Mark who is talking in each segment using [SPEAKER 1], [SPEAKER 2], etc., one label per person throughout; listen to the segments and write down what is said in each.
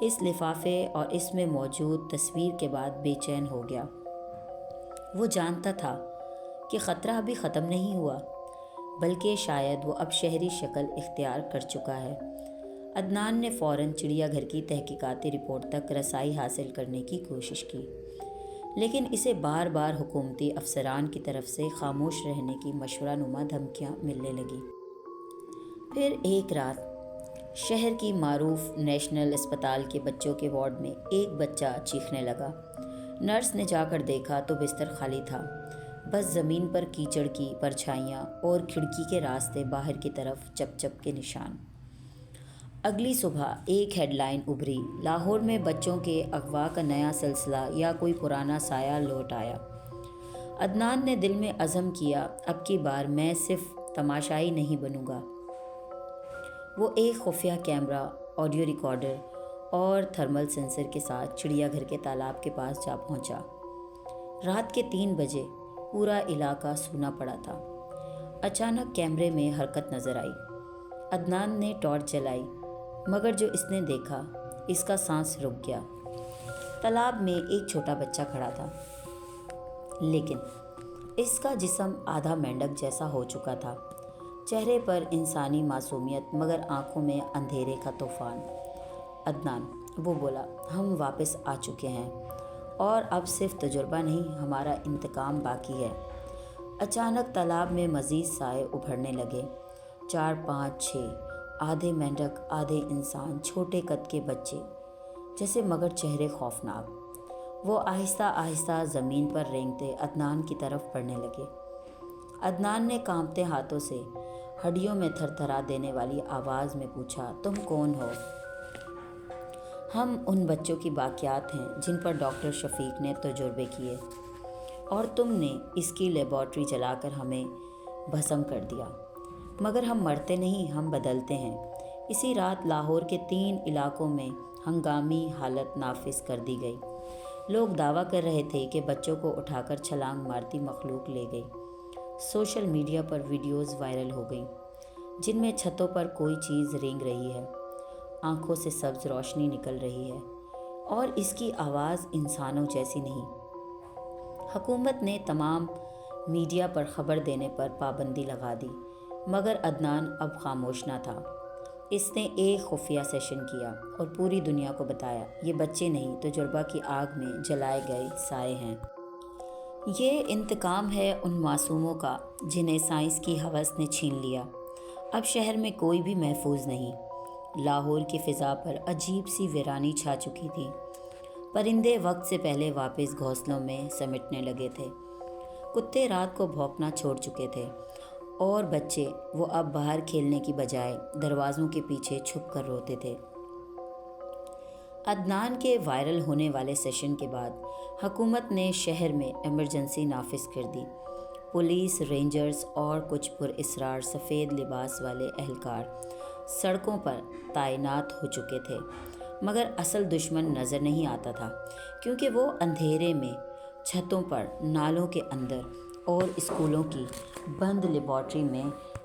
[SPEAKER 1] اس لفافے اور اس میں موجود تصویر کے بعد بے چین ہو گیا۔ وہ جانتا تھا کہ خطرہ ابھی ختم نہیں ہوا، بلکہ شاید وہ اب شہری شکل اختیار کر چکا ہے۔ عدنان نے فوراً چڑیا گھر کی تحقیقاتی رپورٹ تک رسائی حاصل کرنے کی کوشش کی، لیکن اسے بار بار حکومتی افسران کی طرف سے خاموش رہنے کی مشورہ نما دھمکیاں ملنے لگیں۔ پھر ایک رات شہر کی معروف نیشنل اسپتال کے بچوں کے وارڈ میں ایک بچہ چیخنے لگا۔ نرس نے جا کر دیکھا تو بستر خالی تھا، بس زمین پر کیچڑ کی پرچھائیاں اور کھڑکی کے راستے باہر کی طرف چپ چپ کے نشان۔ اگلی صبح ایک ہیڈ لائن ابھری، لاہور میں بچوں کے اغوا کا نیا سلسلہ یا کوئی پرانا سایہ لوٹ آیا۔ عدنان نے دل میں عزم کیا، اب کی بار میں صرف تماشائی نہیں بنوں گا۔ وہ ایک خفیہ کیمرہ، آڈیو ریکارڈر اور تھرمل سینسر کے ساتھ چڑیا گھر کے تالاب کے پاس جا پہنچا۔ رات کے 3 بجے پورا علاقہ سونا پڑا تھا۔ اچانک کیمرے میں حرکت نظر آئی۔ عدنان نے ٹارچ جلائی، مگر جو اس نے دیکھا، اس کا سانس رک گیا۔ تالاب میں ایک چھوٹا بچہ کھڑا تھا، لیکن اس کا جسم آدھا مینڈک جیسا ہو چکا تھا، چہرے پر انسانی معصومیت مگر آنکھوں میں اندھیرے کا طوفان۔ عدنان، وہ بولا، ہم واپس آ چکے ہیں اور اب صرف تجربہ نہیں، ہمارا انتقام باقی ہے۔ اچانک تالاب میں مزید سائے ابھرنے لگے، 4 5 6، آدھے مینڈک آدھے انسان، چھوٹے قد کے بچے جیسے مگر چہرے خوفناک۔ وہ آہستہ آہستہ زمین پر رینگتے عدنان کی طرف بڑھنے لگے۔ عدنان نے کانپتے ہاتھوں سے ہڈیوں میں تھر تھرا دینے والی آواز میں پوچھا، تم کون ہو؟ ہم ان بچوں کی باقیات ہیں جن پر ڈاکٹر شفیق نے تجربے کیے، اور تم نے اس کی لیبارٹری جلا کر ہمیں بھسم کر دیا۔ مگر ہم مرتے نہیں، ہم بدلتے ہیں۔ اسی رات لاہور کے 3 علاقوں میں ہنگامی حالت نافذ کر دی گئی۔ لوگ دعویٰ کر رہے تھے کہ بچوں کو اٹھا کر چھلانگ مارتی مخلوق لے گئی۔ سوشل میڈیا پر ویڈیوز وائرل ہو گئیں جن میں چھتوں پر کوئی چیز رینگ رہی ہے، آنکھوں سے سبز روشنی نکل رہی ہے، اور اس کی آواز انسانوں جیسی نہیں۔ حکومت نے تمام میڈیا پر خبر دینے پر پابندی لگا دی، مگر عدنان اب خاموش نہ تھا۔ اس نے ایک خفیہ سیشن کیا اور پوری دنیا کو بتایا، یہ بچے نہیں، تجربہ کی آگ میں جلائے گئے سائے ہیں۔ یہ انتقام ہے ان معصوموں کا جنہیں سائنس کی ہوس نے چھین لیا۔ اب شہر میں کوئی بھی محفوظ نہیں۔ لاہور کی فضا پر عجیب سی ویرانی چھا چکی تھی۔ پرندے وقت سے پہلے واپس گھونسلوں میں سمٹنے لگے تھے، کتے رات کو بھونکنا چھوڑ چکے تھے، اور بچے وہ اب باہر کھیلنے کی بجائے دروازوں کے پیچھے چھپ کر روتے تھے۔ عدنان کے وائرل ہونے والے سیشن کے بعد حکومت نے شہر میں ایمرجنسی نافذ کر دی۔ پولیس، رینجرز اور کچھ پراسرار سفید لباس والے اہلکار سڑکوں پر تعینات ہو چکے تھے، مگر اصل دشمن نظر نہیں آتا تھا، کیونکہ وہ اندھیرے میں، چھتوں پر، نالوں کے اندر اور اسکولوں کی بند لیبارٹری میں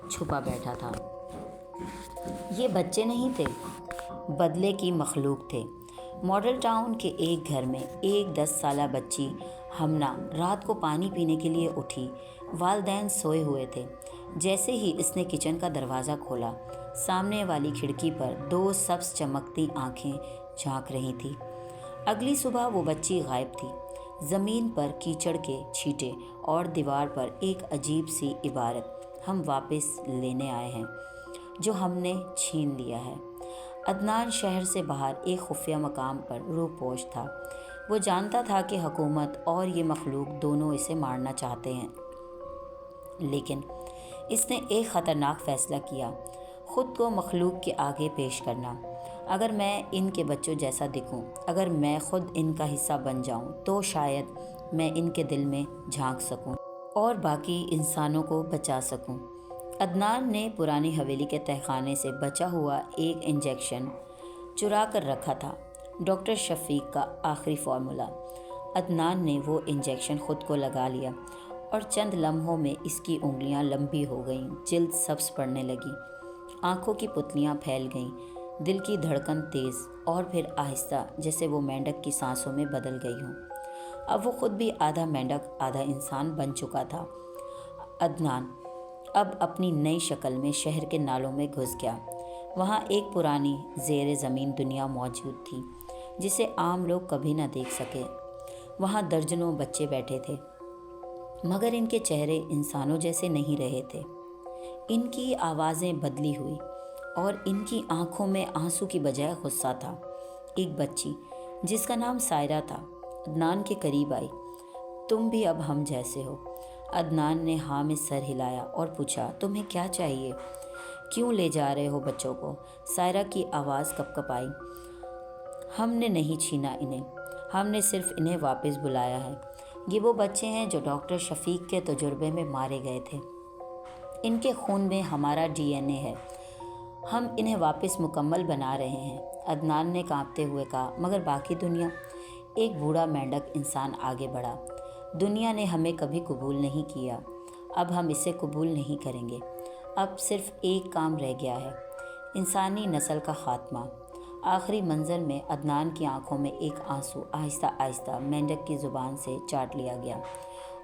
[SPEAKER 1] چھپا بیٹھا تھا۔ یہ بچے نہیں تھے، بدلے کی مخلوق تھے۔ ماڈل ٹاؤن کے ایک گھر میں ایک 10 سالہ بچی ہمنا رات کو پانی پینے کے لیے اٹھی۔ والدین سوئے ہوئے تھے۔ جیسے ہی اس نے کچن کا دروازہ کھولا، سامنے والی کھڑکی پر 2 سبز چمکتی آنکھیں جھانک رہی تھیں۔ اگلی صبح وہ بچی غائب تھی۔ زمین پر کیچڑ کے چھینٹے اور دیوار پر ایک عجیب سی عبارت، ہم واپس لینے آئے ہیں جو ہم نے چھین لیا ہے۔ عدنان شہر سے باہر ایک خفیہ مقام پر روح پوش تھا۔ وہ جانتا تھا کہ حکومت اور یہ مخلوق دونوں اسے مارنا چاہتے ہیں، لیکن اس نے ایک خطرناک فیصلہ کیا، خود کو مخلوق کے آگے پیش کرنا۔ اگر میں ان کے بچوں جیسا دکھوں، اگر میں خود ان کا حصہ بن جاؤں، تو شاید میں ان کے دل میں جھانک سکوں اور باقی انسانوں کو بچا سکوں۔ عدنان نے پرانی حویلی کے تہخانے سے بچا ہوا ایک انجیکشن چرا کر رکھا تھا، ڈاکٹر شفیق کا آخری فارمولا۔ عدنان نے وہ انجیکشن خود کو لگا لیا، اور چند لمحوں میں اس کی انگلیاں لمبی ہو گئیں، جلد سبز پڑنے لگی، آنکھوں کی پتلیاں پھیل گئیں، دل کی دھڑکن تیز اور پھر آہستہ، جیسے وہ مینڈک کی سانسوں میں بدل گئی ہوں۔ اب وہ خود بھی آدھا مینڈک آدھا انسان بن چکا تھا۔ عدنان اب اپنی نئی شکل میں شہر کے نالوں میں گھس گیا۔ وہاں ایک پرانی زیر زمین دنیا موجود تھی جسے عام لوگ کبھی نہ دیکھ سکے۔ وہاں درجنوں بچے بیٹھے تھے، مگر ان کے چہرے انسانوں جیسے نہیں رہے تھے۔ ان کی آوازیں بدلی ہوئی اور ان کی آنکھوں میں آنسو کی بجائے غصہ تھا۔ ایک بچی جس کا نام سائرہ تھا عدنان کے قریب آئی۔ تم بھی اب ہم جیسے ہو؟ عدنان نے ہاں میں سر ہلایا اور پوچھا، تمہیں کیا چاہیے؟ کیوں لے جا رہے ہو بچوں کو؟ سائرہ کی آواز کپ کپ آئی۔ ہم نے نہیں چھینا انہیں، ہم نے صرف انہیں واپس بلایا ہے۔ یہ وہ بچے ہیں جو ڈاکٹر شفیق کے تجربے میں مارے گئے تھے۔ ان کے خون میں ہمارا DNA ہے، ہم انہیں واپس مکمل بنا رہے ہیں۔ عدنان نے کانپتے ہوئے کہا، مگر باقی دنیا؟ ایک بوڑھا مینڈک انسان آگے بڑھا۔ دنیا نے ہمیں کبھی قبول نہیں کیا، اب ہم اسے قبول نہیں کریں گے۔ اب صرف ایک کام رہ گیا ہے، انسانی نسل کا خاتمہ۔ آخری منظر میں عدنان کی آنکھوں میں ایک آنسو آہستہ آہستہ مینڈک کی زبان سے چاٹ لیا گیا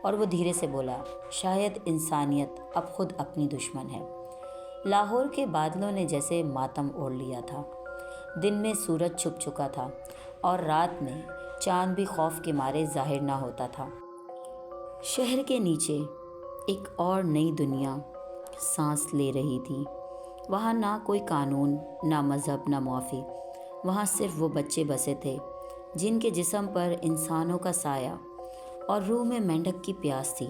[SPEAKER 1] اور وہ دھیرے سے بولا، شاید انسانیت اب خود اپنی دشمن ہے۔ لاہور کے بادلوں نے جیسے ماتم اوڑھ لیا تھا۔ دن میں سورج چھپ چکا تھا اور رات میں چاند بھی خوف کے مارے ظاہر نہ ہوتا تھا۔ شہر کے نیچے ایک اور نئی دنیا سانس لے رہی تھی۔ وہاں نہ کوئی قانون، نہ مذہب، نہ معافی۔ وہاں صرف وہ بچے بسے تھے جن کے جسم پر انسانوں کا سایہ اور روح میں مینڈک کی پیاس تھی۔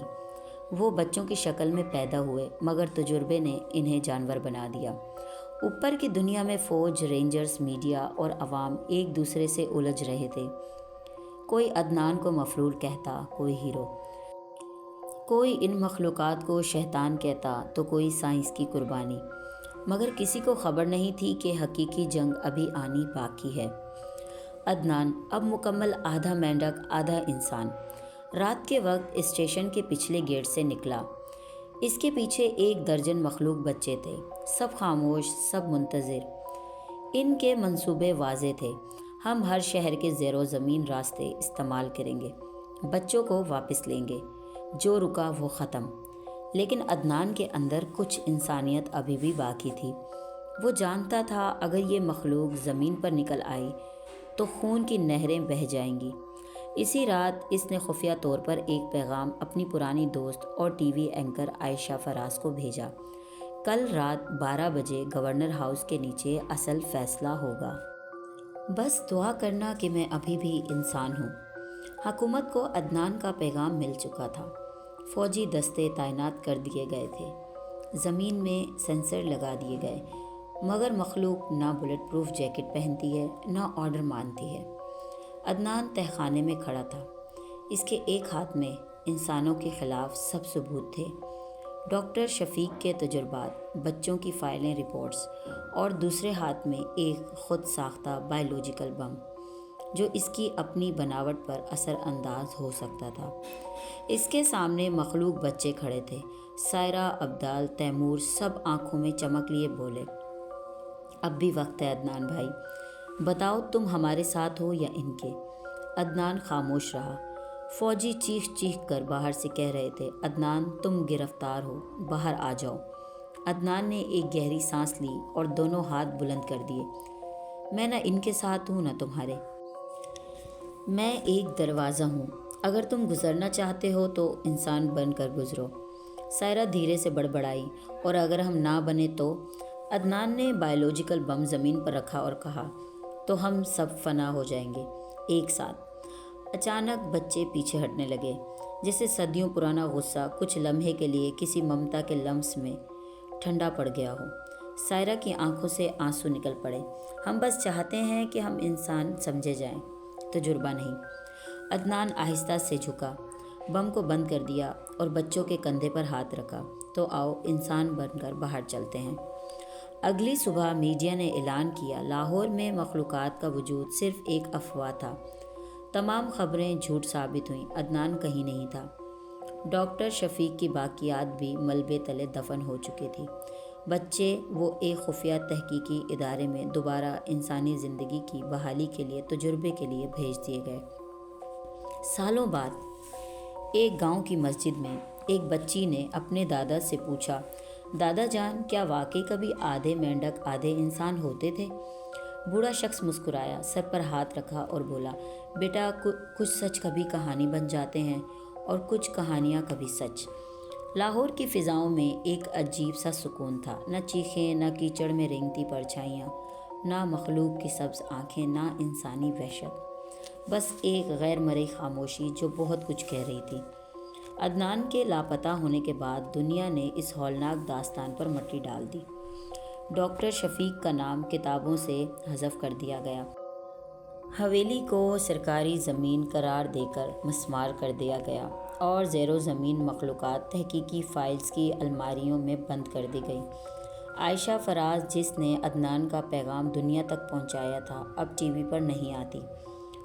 [SPEAKER 1] وہ بچوں کی شکل میں پیدا ہوئے، مگر تجربے نے انہیں جانور بنا دیا۔ اوپر کی دنیا میں فوج، رینجرز، میڈیا اور عوام ایک دوسرے سے الجھ رہے تھے۔ کوئی عدنان کو مفرور کہتا، کوئی ہیرو، کوئی ان مخلوقات کو شیطان کہتا تو کوئی سائنس کی قربانی، مگر کسی کو خبر نہیں تھی کہ حقیقی جنگ ابھی آنی باقی ہے۔ عدنان اب مکمل آدھا مینڈک آدھا انسان رات کے وقت اسٹیشن کے پچھلے گیٹ سے نکلا۔ اس کے پیچھے 1 درجن مخلوق بچے تھے، سب خاموش، سب منتظر۔ ان کے منصوبے واضح تھے، ہم ہر شہر کے زیر و زمین راستے استعمال کریں گے، بچوں کو واپس لیں گے، جو رکا وہ ختم۔ لیکن عدنان کے اندر کچھ انسانیت ابھی بھی باقی تھی۔ وہ جانتا تھا اگر یہ مخلوق زمین پر نکل آئی تو خون کی نہریں بہہ جائیں گی۔ اسی رات اس نے خفیہ طور پر ایک پیغام اپنی پرانی دوست اور ٹی وی اینکر عائشہ فراز کو بھیجا، کل رات 12 بجے گورنر ہاؤس کے نیچے اصل فیصلہ ہوگا۔ بس دعا کرنا کہ میں ابھی بھی انسان ہوں۔ حکومت کو عدنان کا پیغام مل چکا تھا۔ فوجی دستے تعینات کر دیے گئے تھے، زمین میں سینسر لگا دیے گئے، مگر مخلوق نہ بلٹ پروف جیکٹ پہنتی ہے، نہ آرڈر مانتی ہے۔ عدنان تہہ خانے میں کھڑا تھا۔ اس کے ایک ہاتھ میں انسانوں کے خلاف سب ثبوت تھے، ڈاکٹر شفیق کے تجربات، بچوں کی فائلیں، رپورٹس، اور دوسرے ہاتھ میں ایک خود ساختہ بائیولوجیکل بم جو اس کی اپنی بناوٹ پر اثر انداز ہو سکتا تھا۔ اس کے سامنے مخلوق بچے کھڑے تھے، سائرہ، ابدال، تیمور، سب آنکھوں میں چمک لیے بولے، اب بھی وقت ہے عدنان بھائی، بتاؤ تم ہمارے ساتھ ہو یا ان کے؟ عدنان خاموش رہا۔ فوجی چیخ چیخ کر باہر سے کہہ رہے تھے، عدنان تم گرفتار ہو، باہر آ جاؤ۔ عدنان نے ایک گہری سانس لی اور دونوں ہاتھ بلند کر دیے، میں نہ ان کے ساتھ ہوں نہ تمہارے، میں ایک دروازہ ہوں، اگر تم گزرنا چاہتے ہو تو انسان بن کر گزرو۔ سائرہ دھیرے سے بڑبڑائی، اور اگر ہم نہ بنے تو؟ عدنان نے بائیولوجیکل بم زمین پر رکھا اور کہا، تو ہم سب فنا ہو جائیں گے ایک ساتھ۔ اچانک بچے پیچھے ہٹنے لگے، جیسے صدیوں پرانا غصہ کچھ لمحے کے لیے کسی ممتا کے لمس میں ٹھنڈا پڑ گیا ہو۔ سائرہ کی آنکھوں سے آنسو نکل پڑے، ہم بس چاہتے ہیں کہ ہم انسان سمجھے جائیں، تجربہ نہیں۔ عدنان آہستہ سے جھکا، بم کو بند کر دیا اور بچوں کے کندھے پر ہاتھ رکھا، تو آؤ انسان بن کر باہر چلتے ہیں۔ اگلی صبح میڈیا نے اعلان کیا، لاہور میں مخلوقات کا وجود صرف ایک افواہ تھا۔ تمام خبریں جھوٹ ثابت ہوئیں، عدنان کہیں نہیں تھا۔ ڈاکٹر شفیق کی باقیات بھی ملبے تلے دفن ہو چکی تھی۔ بچے وہ ایک خفیہ تحقیقی ادارے میں دوبارہ انسانی زندگی کی بحالی کے لیے تجربے کے لیے بھیج دیے گئے۔ سالوں بعد ایک گاؤں کی مسجد میں ایک بچی نے اپنے دادا سے پوچھا، دادا جان، کیا واقعی کبھی آدھے مینڈک آدھے انسان ہوتے تھے؟ بوڑھا شخص مسکرایا، سر پر ہاتھ رکھا اور بولا، بیٹا، کچھ سچ کبھی کہانی بن جاتے ہیں اور کچھ کہانیاں کبھی سچ۔ لاہور کی فضاؤں میں ایک عجیب سا سکون تھا، نہ چیخیں، نہ کیچڑ میں رینگتی پرچھائیاں، نہ مخلوق کی سبز آنکھیں، نہ انسانی وحشت، بس ایک غیر مرئی خاموشی جو بہت کچھ کہہ رہی تھی۔ عدنان کے لاپتہ ہونے کے بعد دنیا نے اس ہولناک داستان پر مٹی ڈال دی۔ ڈاکٹر شفیق کا نام کتابوں سے حذف کر دیا گیا۔ حویلی کو سرکاری زمین قرار دے کر مسمار کر دیا گیا اور زیر و زمین مخلوقات تحقیقی فائلز کی الماریوں میں بند کر دی گئی۔ عائشہ فراز، جس نے عدنان کا پیغام دنیا تک پہنچایا تھا، اب ٹی وی پر نہیں آتی۔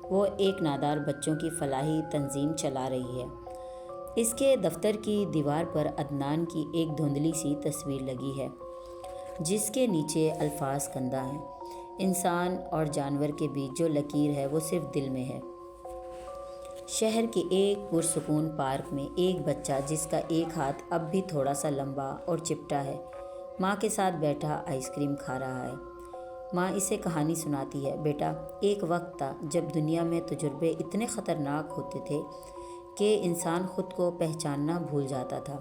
[SPEAKER 1] وہ ایک نادار بچوں کی فلاحی تنظیم چلا رہی ہے۔ اس کے دفتر کی دیوار پر عدنان کی ایک دھندلی سی تصویر لگی ہے، جس کے نیچے الفاظ کندہ ہیں، انسان اور جانور کے بیچ جو لکیر ہے وہ صرف دل میں ہے۔ شہر کے ایک پرسکون پارک میں ایک بچہ، جس کا ایک ہاتھ اب بھی تھوڑا سا لمبا اور چپٹا ہے، ماں کے ساتھ بیٹھا آئس کریم کھا رہا ہے۔ ماں اسے کہانی سناتی ہے، بیٹا، ایک وقت تھا جب دنیا میں تجربے اتنے خطرناک ہوتے تھے کہ انسان خود کو پہچاننا بھول جاتا تھا،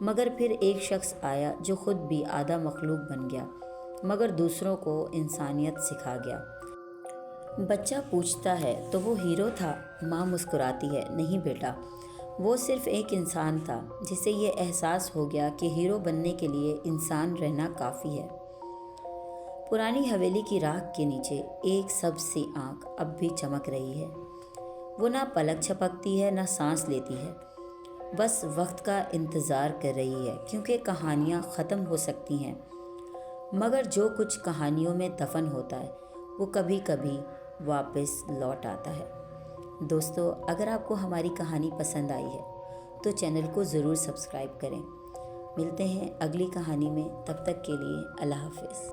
[SPEAKER 1] مگر پھر ایک شخص آیا جو خود بھی آدھا مخلوق بن گیا، مگر دوسروں کو انسانیت سکھا گیا۔ بچہ پوچھتا ہے، تو وہ ہیرو تھا؟ ماں مسکراتی ہے، نہیں بیٹا، وہ صرف ایک انسان تھا جسے یہ احساس ہو گیا کہ ہیرو بننے کے لیے انسان رہنا کافی ہے۔ پرانی حویلی کی راکھ کے نیچے ایک سبز سی آنکھ اب بھی چمک رہی ہے۔ وہ نہ پلک جھپکتی ہے، نہ سانس لیتی ہے، بس وقت کا انتظار کر رہی ہے، کیونکہ کہانیاں ختم ہو سکتی ہیں، مگر جو کچھ کہانیوں میں دفن ہوتا ہے وہ کبھی کبھی واپس لوٹ آتا ہے۔ دوستو، اگر آپ کو ہماری کہانی پسند آئی ہے تو چینل کو ضرور سبسکرائب کریں۔ ملتے ہیں اگلی کہانی میں، تب تک کے لیے اللہ حافظ۔